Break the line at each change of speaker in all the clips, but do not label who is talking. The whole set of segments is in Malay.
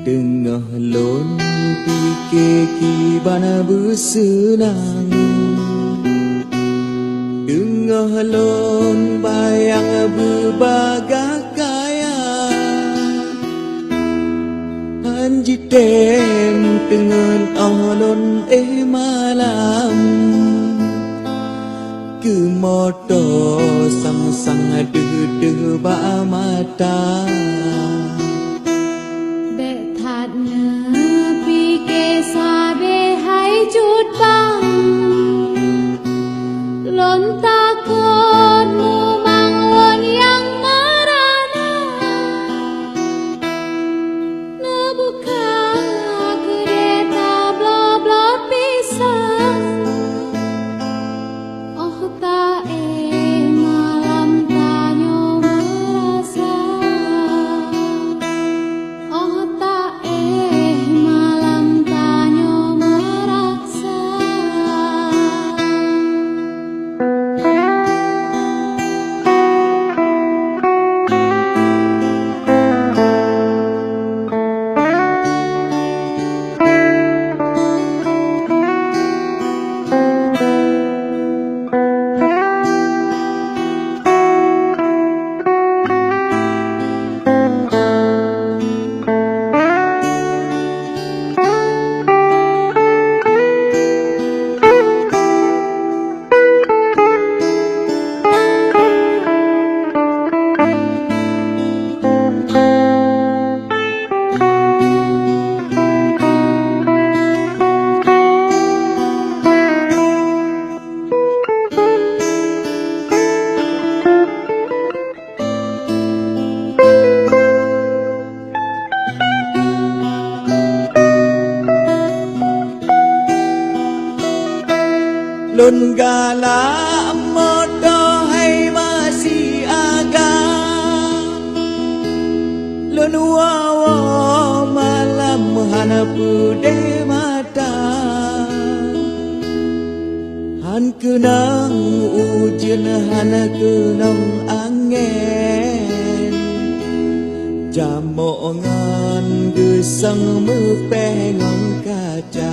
Tengah lon fikir kibana bersenang, tengah lon bayang berbagai kaya, hanji tem tengen alon malam, ke moto sang-sang de ba mata.
Chút băng lon takut mu mangun yang marana na buka kereta bla pisang oh tak malam tanyo merasa oh tak malam tanyo
Lon gala moto hai masih agak, lon wawa malam hana pude mata, han kenang ujian hana kenang angin, jamongan gesang mepengang kaca.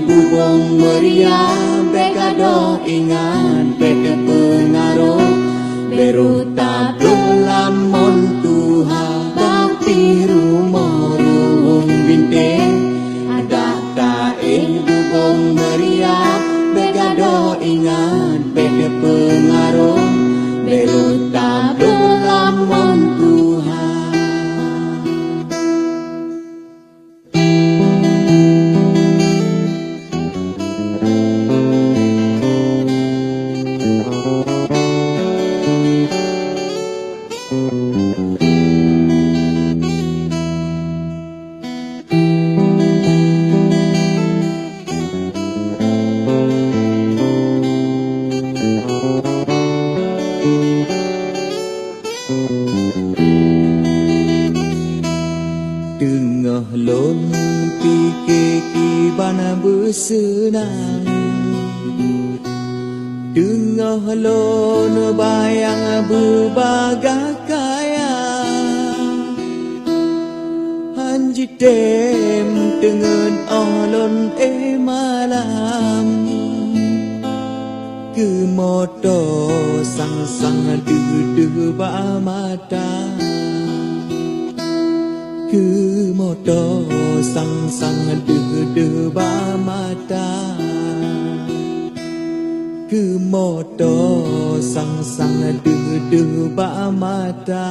Bubong meriah bekado ingat beke pengaruh beruta belamon Tuhan tapi rumah bintang ada tae bubong meriah bekado ingat beke pengaruh beruta belamon Tuhan. Tengah lon fikir kibana bersenang, tengah lon bayang berbagai kaya, hanji tem tengen alon malam, ke moto sang-sang de ba mata, ke moto sang-sang de ba mata, ke moto sang-sang de ba mata.